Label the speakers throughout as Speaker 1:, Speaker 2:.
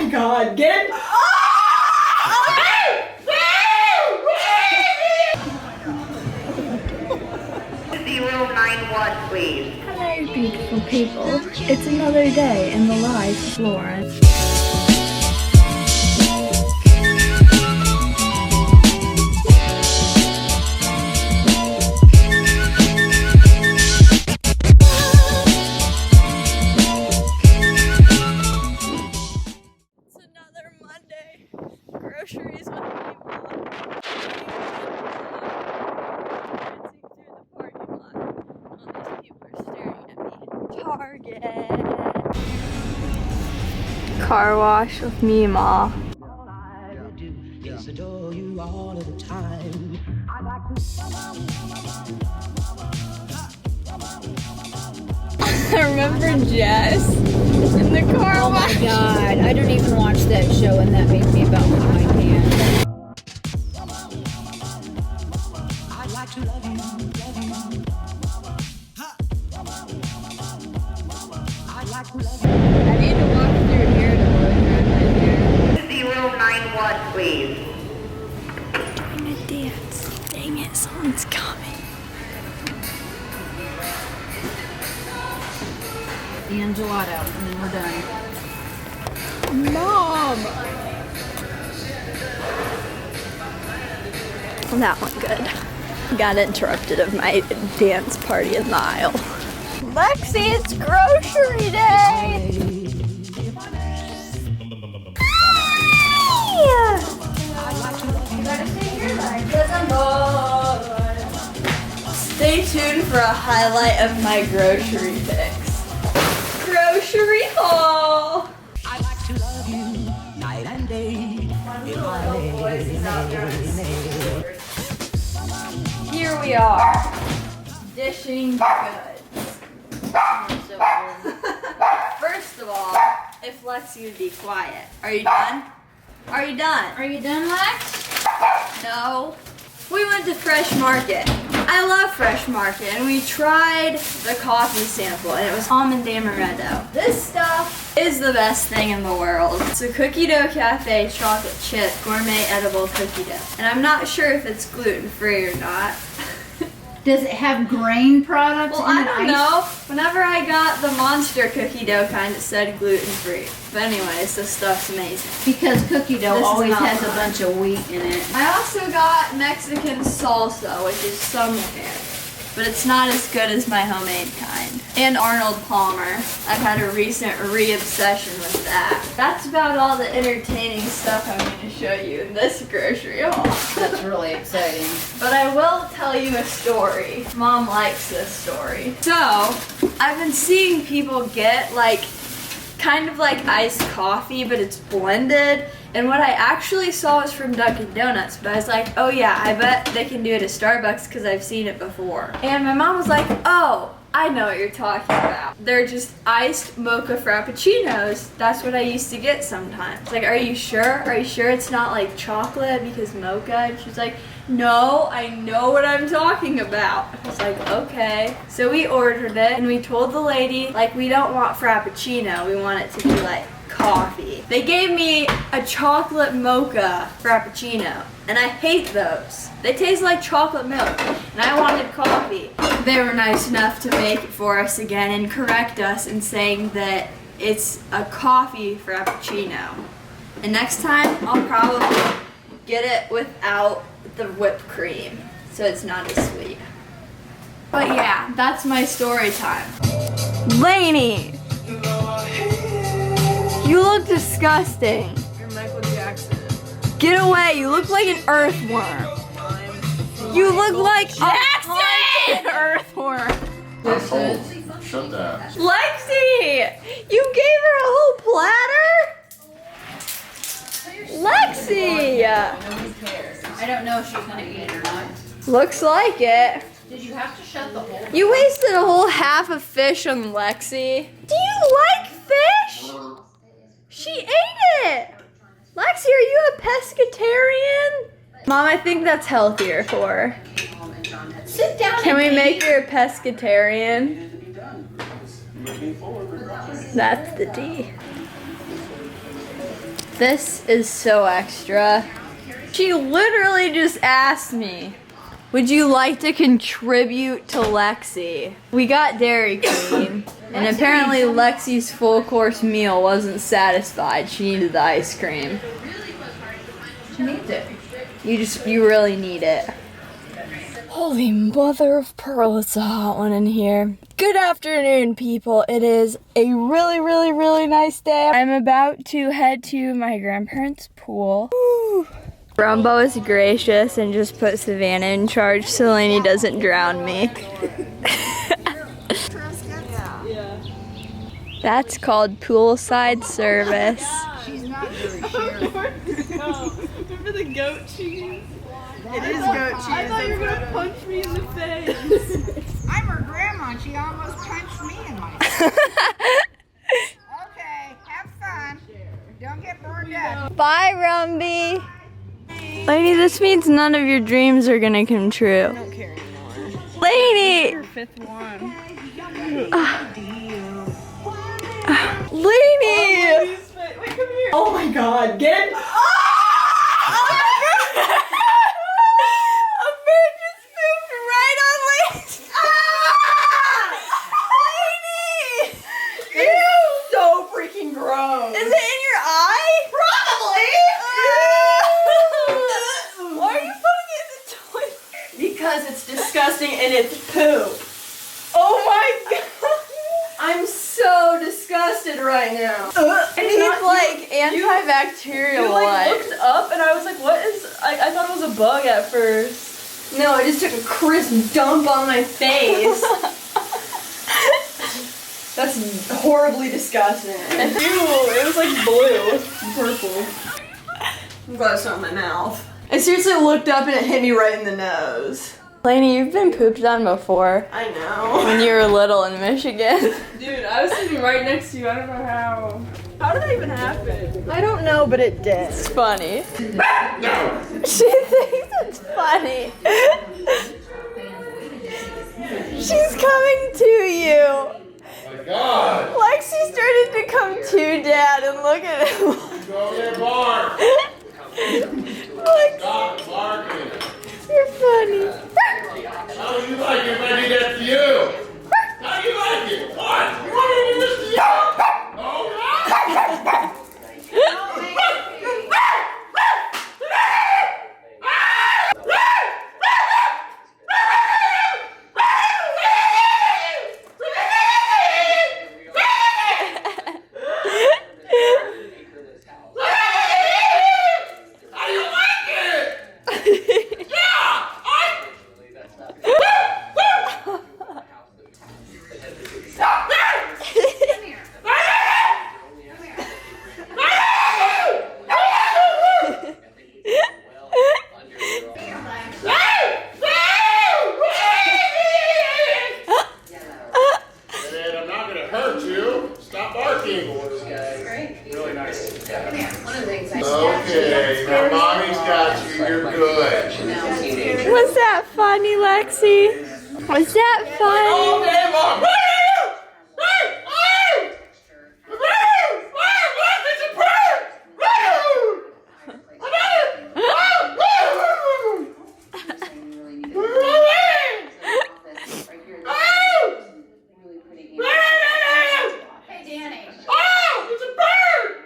Speaker 1: my god, get it!
Speaker 2: 091, please.
Speaker 3: Hello, beautiful people. It's another day in the life of Lauren. It's another Monday. Groceries with me, Mom. Target. Car wash with me, Ma. I remember Jess in the car wash.
Speaker 4: Oh my god, I don't even watch that show and that makes me about put my hand. I'd like to love you. I need to walk through here to look at my hair.
Speaker 2: 091, please.
Speaker 3: I'm gonna dance. Dang it, someone's coming.
Speaker 4: And gelato, and then we're done.
Speaker 3: Mom! That one good. Got interrupted of my dance party in the aisle. Lexi, it's grocery day! Stay tuned for a highlight of my grocery picks. Grocery haul!
Speaker 5: I like to love you night and day.
Speaker 3: Here we are, dishing goods. First of all, if Lexi would be quiet. Are you done? Are you done?
Speaker 4: Are you done, Lex?
Speaker 3: No. We went to Fresh Market. I love Fresh Market, and we tried the coffee sample, and it was almond amaretto. This stuff is the best thing in the world. It's a cookie dough cafe chocolate chip gourmet edible cookie dough. And I'm not sure if it's gluten-free or not.
Speaker 4: Does it have grain products
Speaker 3: Well,
Speaker 4: in
Speaker 3: I
Speaker 4: it?
Speaker 3: don't know. Whenever I got the monster cookie dough kind, it said gluten-free. But anyways, this stuff's amazing.
Speaker 4: Because cookie dough
Speaker 3: This is
Speaker 4: always
Speaker 3: not
Speaker 4: has a
Speaker 3: mine.
Speaker 4: bunch of wheat in it.
Speaker 3: I also got Mexican salsa, which is somewhere, but it's not as good as my homemade kind. And Arnold Palmer. I've had a recent re-obsession with that. That's about all the entertaining stuff I'm going to show you in this grocery haul.
Speaker 4: That's really exciting.
Speaker 3: But I will tell you a story. Mom likes this story. So, I've been seeing people get kind of like iced coffee, but it's blended. And what I actually saw was from Dunkin' Donuts, but I was like, oh yeah, I bet they can do it at Starbucks because I've seen it before. And my mom was like, oh, I know what you're talking about. They're just iced mocha frappuccinos. That's what I used to get sometimes. Like, are you sure? Are you sure it's not like chocolate because mocha? And she's like, no, I know what I'm talking about. I was like, okay. So we ordered it and we told the lady, like, we don't want frappuccino. We want it to be like coffee. They gave me a chocolate mocha frappuccino and I hate those. They taste like chocolate milk and I wanted coffee. They were nice enough to make it for us again and correct us in saying that it's a coffee frappuccino. And next time I'll probably get it without the whipped cream so it's not as sweet. But yeah, that's my story time. Lainey! You look disgusting.
Speaker 1: You're Michael Jackson.
Speaker 3: Get away, you look like an earthworm. You look like a haunted earthworm.
Speaker 6: Shut that.
Speaker 3: Lexi! You gave her a whole platter? Lexi!
Speaker 4: Nobody cares. I don't know if she's gonna eat it or not.
Speaker 3: Looks like it.
Speaker 4: Did you have to shut the whole
Speaker 3: You wasted a whole half of fish on Lexi. Do you like fish? She ate it. Lexi, are you a pescatarian? Mom, I think that's healthier for her.
Speaker 4: Sit down.
Speaker 3: Can we make her a pescatarian? That's the D. This is so extra. She literally just asked me, would you like to contribute to Lexi? We got Dairy Queen, and apparently Lexi's full course meal wasn't satisfied. She needed the ice cream.
Speaker 1: She needs it.
Speaker 3: You really need it. Holy mother of pearl, it's a hot one in here. Good afternoon, people. It is a really, really, really nice day. I'm about to head to my grandparents' pool. Woo. Rumbo is gracious and just put Savannah in charge so Lainey doesn't drown me. That's called poolside service.
Speaker 1: She's not really sure.
Speaker 2: Remember the goat cheese?
Speaker 1: It is goat cheese.
Speaker 2: I thought you were gonna punch me in the face.
Speaker 1: I'm her grandma and she almost punched me in my face. Okay, have fun. Don't get burned up.
Speaker 3: Bye, Rumby. Lainey, this means none of your dreams are gonna come true.
Speaker 2: I don't care anymore.
Speaker 3: Lainey!
Speaker 2: Your fifth one.
Speaker 3: Lainey!
Speaker 2: Wait, come here.
Speaker 1: Oh my god, get
Speaker 3: A bird just moved right on Lainey's. Lainey! Ew!
Speaker 1: so freaking gross.
Speaker 3: Is it in your eye?
Speaker 1: Probably.
Speaker 3: Why are you putting it in the toilet?
Speaker 1: Because it's disgusting and it's poop.
Speaker 3: Oh my god!
Speaker 1: I'm so disgusted right now.
Speaker 3: It needs like antibacterial
Speaker 2: You like looked up and I was like, what is, I thought it was a bug at first.
Speaker 1: No, I just took a crisp dump on my face. That's horribly disgusting.
Speaker 2: Ew, it was like blue.
Speaker 1: Purple. I'm glad it's not in my mouth. I seriously looked up and it hit me right in the nose.
Speaker 3: Lainey, you've been pooped on before.
Speaker 1: I know.
Speaker 3: When you were little in Michigan.
Speaker 2: Dude, I was sitting right next to you, I don't know how. How did that even happen?
Speaker 1: I don't know, but it did.
Speaker 3: It's funny. She thinks it's funny. She's coming to you.
Speaker 6: Oh my God!
Speaker 3: Lexi started to come to Dad and look at him.
Speaker 6: Go over there, bark!
Speaker 3: Lex,
Speaker 6: Stop barking!
Speaker 3: you're funny.
Speaker 6: How do you like it if I do that to you? How do you like it? What? You want me to do this to you? Oh, okay, now mommy's got you, you're good.
Speaker 3: Was that funny, Lexi? Was that funny?
Speaker 6: All day long. It's a bird!
Speaker 4: Hey, Danny.
Speaker 6: It's a bird!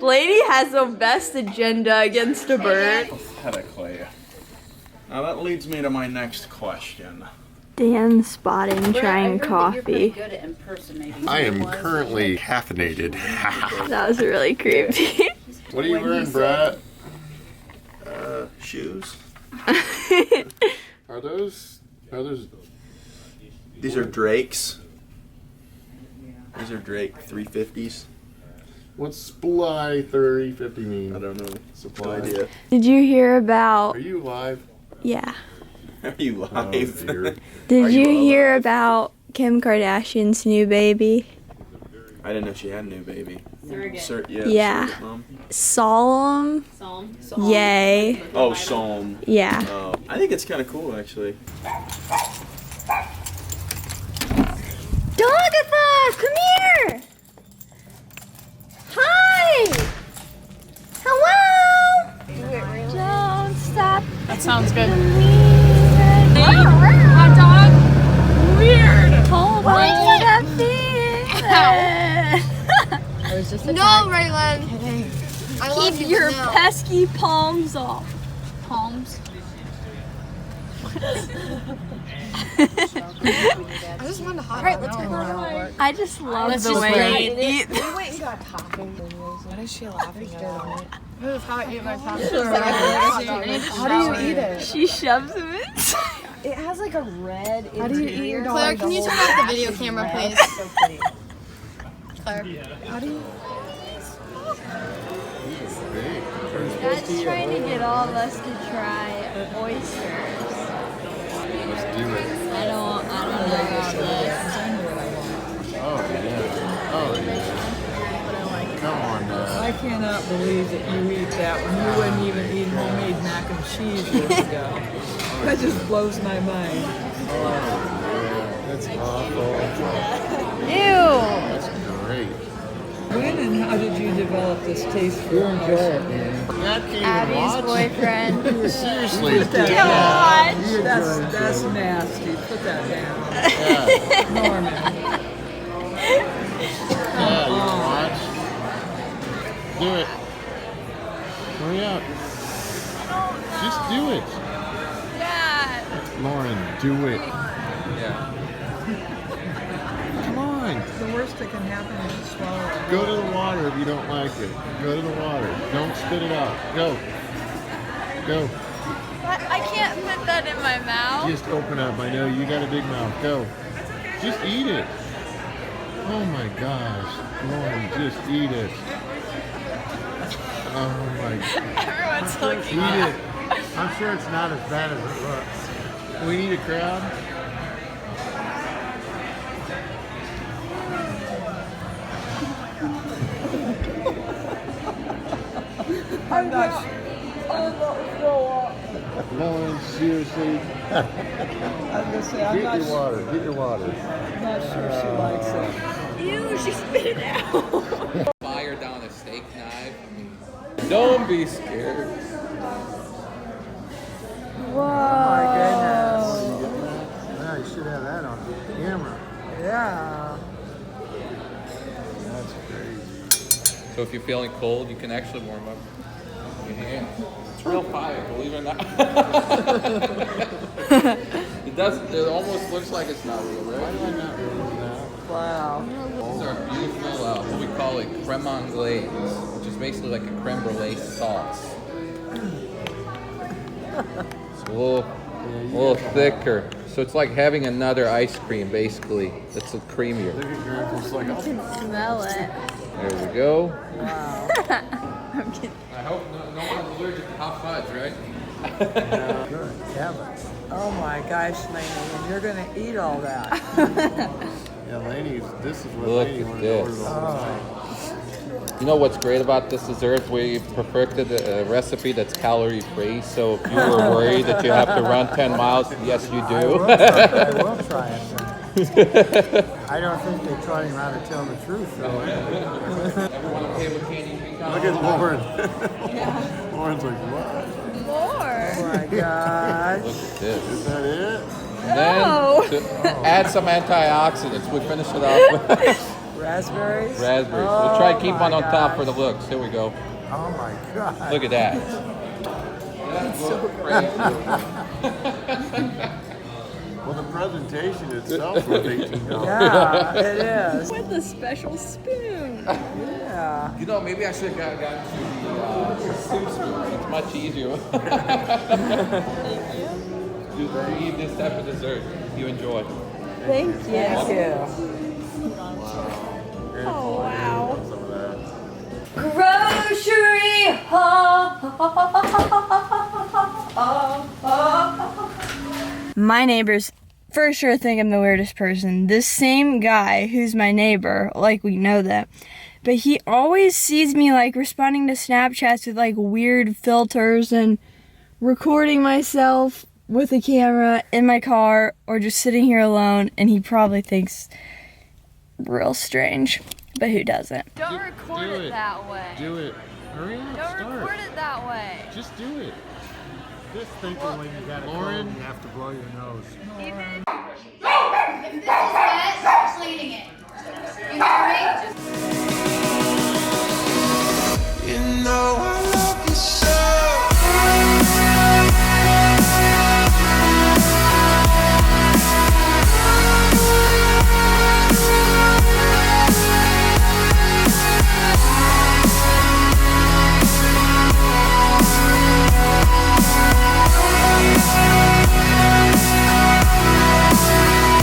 Speaker 3: Lady has the best agenda against a bird.
Speaker 7: Pathetically. Now that leads me to my next question.
Speaker 3: Dan spotting trying coffee.
Speaker 4: Good at impersonating.
Speaker 6: I am currently caffeinated.
Speaker 3: That was really creepy.
Speaker 6: What are you wearing, Brett?
Speaker 7: Shoes.
Speaker 6: Are those?
Speaker 7: These are Drake's. These are Drake 350s.
Speaker 6: What's Sply 3050
Speaker 7: I
Speaker 6: mean?
Speaker 7: don't know. Supply idea.
Speaker 3: Did you hear about?
Speaker 6: Are you live?
Speaker 3: Yeah.
Speaker 7: Are you
Speaker 6: Oh,
Speaker 7: live?
Speaker 6: dear.
Speaker 3: Did
Speaker 7: Are
Speaker 3: you
Speaker 7: you
Speaker 3: hear about Kim Kardashian's new baby?
Speaker 7: I didn't know she had a new baby.
Speaker 2: Surrogate.
Speaker 3: Yeah.
Speaker 7: surrogate mom.
Speaker 3: Solemn.
Speaker 2: Psalm.
Speaker 3: Yay.
Speaker 7: Oh, Psalm.
Speaker 3: Yeah.
Speaker 7: I think it's kind of cool, actually.
Speaker 3: Dogatha, come here.
Speaker 8: It's just a
Speaker 3: No, Raylan. I love
Speaker 2: Keep
Speaker 3: you,
Speaker 2: your
Speaker 3: but no.
Speaker 2: pesky palms off.
Speaker 8: palms.
Speaker 3: I just wanted to hop. Alright, let's go.
Speaker 2: I just love
Speaker 8: Let's
Speaker 2: the
Speaker 8: just
Speaker 2: way
Speaker 8: wait.
Speaker 2: you eat.
Speaker 9: We went and got taco videos. What is she laughing at?
Speaker 3: Move how I eat my taco.
Speaker 9: How do you eat it?
Speaker 2: She shoves them in.
Speaker 9: It has like a red.
Speaker 3: How do you eat your dog? Claire, can you
Speaker 9: The
Speaker 3: turn
Speaker 9: whole
Speaker 3: off the
Speaker 9: thing
Speaker 3: video
Speaker 9: is
Speaker 3: camera,
Speaker 9: red.
Speaker 3: please?
Speaker 9: So pretty.
Speaker 3: Claire.
Speaker 9: How do you?
Speaker 2: Dad's trying to get all of us to try oysters.
Speaker 7: Let's do it.
Speaker 2: I don't know about this.
Speaker 7: Oh, yeah. Oh, yeah. Come on now.
Speaker 10: I cannot believe that you eat that when you wouldn't even eat homemade mac and cheese years ago. That just blows my mind.
Speaker 7: Oh, yeah. That's awful.
Speaker 2: Ew!
Speaker 7: That's great.
Speaker 10: When and how did you develop this taste for
Speaker 7: You enjoy it, man.
Speaker 2: Abby's boyfriend.
Speaker 7: Seriously.
Speaker 10: Put that
Speaker 2: Watch.
Speaker 10: down. That's nasty. Put that down.
Speaker 7: Yeah.
Speaker 10: Norman.
Speaker 7: Yeah, you watch. Do it. Hurry up. Just do it.
Speaker 2: Dad.
Speaker 7: Lauren, do it. Yeah. Come on.
Speaker 10: The worst that can happen is you swallow it.
Speaker 7: Go to the water if you don't like it. Go to the water. Don't spit it out. Go. Go.
Speaker 2: I can't put that in my mouth.
Speaker 7: Just open up. I know you got a big mouth. Go. Just eat it. Oh my gosh. Lauren, just eat it. Oh my God.
Speaker 2: Everyone's looking.
Speaker 7: Eat it. I'm sure it's not as bad as it looks. We need a crowd.
Speaker 10: I'm not.
Speaker 7: Lauren, seriously.
Speaker 10: I was gonna say, I'm
Speaker 7: Get
Speaker 10: not,
Speaker 7: your water. Get your water.
Speaker 10: I'm not sure she likes it.
Speaker 2: Ew, she spit it out.
Speaker 11: Fire down a steak knife. Don't be scared.
Speaker 10: Oh my goodness.
Speaker 7: Yeah, you should have that on camera.
Speaker 10: Yeah.
Speaker 7: That's crazy.
Speaker 11: So if you're feeling cold, you can actually warm up your hand. It's real fire, believe it or not. It does. It almost looks like it's not real, right?
Speaker 7: Why do I not realize that?
Speaker 10: Wow.
Speaker 11: These are beautiful, what we call a creme anglaise, which is basically like a creme brulee sauce. It's a little thicker. So it's like having another ice cream, basically. That's a creamier.
Speaker 7: Look at Grandpa's like, oh.
Speaker 2: Smell it.
Speaker 11: There we go.
Speaker 10: Wow.
Speaker 2: I'm kidding.
Speaker 11: I hope no one's allergic to hot fudge, right?
Speaker 7: Good. Have it.
Speaker 10: Oh my gosh, Lainey, and you're gonna eat all that.
Speaker 7: Yeah, Lainey, this is what
Speaker 11: Look
Speaker 7: Lainey
Speaker 11: at
Speaker 7: wanted to
Speaker 11: this.
Speaker 7: order all the time.
Speaker 11: You know what's great about this dessert? We perfected a recipe that's calorie free. So if you were worried that you have to run 10 miles, yes, you
Speaker 12: I
Speaker 11: do.
Speaker 12: will try it. I don't think they're trying how to tell the truth, though.
Speaker 11: Everyone okay with candy pecan?
Speaker 7: Look at Lauren. Lauren's like, what?
Speaker 2: More.
Speaker 10: Oh my gosh.
Speaker 11: Look at this.
Speaker 7: Is that it?
Speaker 11: And then to add some antioxidants, we finish it off with
Speaker 10: Raspberries?
Speaker 11: raspberries. We'll try to keep
Speaker 10: Oh
Speaker 11: one on
Speaker 10: my
Speaker 11: top for
Speaker 10: gosh.
Speaker 11: the looks. Here we go.
Speaker 12: Oh my God.
Speaker 11: Look at that. That's so crazy.
Speaker 7: Well, the presentation itself was $18.
Speaker 10: Yeah, it is.
Speaker 2: With a special spoon.
Speaker 10: Yeah.
Speaker 11: You know, maybe I should have gotten to the soup spoon. It's much easier. You eat this type of dessert. You enjoy.
Speaker 2: Thank you.
Speaker 10: Thank you.
Speaker 2: Oh, wow.
Speaker 7: Some of that.
Speaker 2: Grocery haul. My neighbors for sure think I'm the weirdest person. This same guy who's my neighbor, like we know that, but he always sees me like responding to Snapchats with like weird filters and recording myself with a camera in my car or just sitting here alone, and he probably thinks real strange, but who doesn't?
Speaker 3: Don't record it that way.
Speaker 7: Do it. Hurry up.
Speaker 3: Don't
Speaker 7: Start.
Speaker 3: record it that way.
Speaker 7: Just do it.
Speaker 12: Just think of when you got a cold
Speaker 7: Lauren.
Speaker 12: and you have to blow your nose.
Speaker 3: Even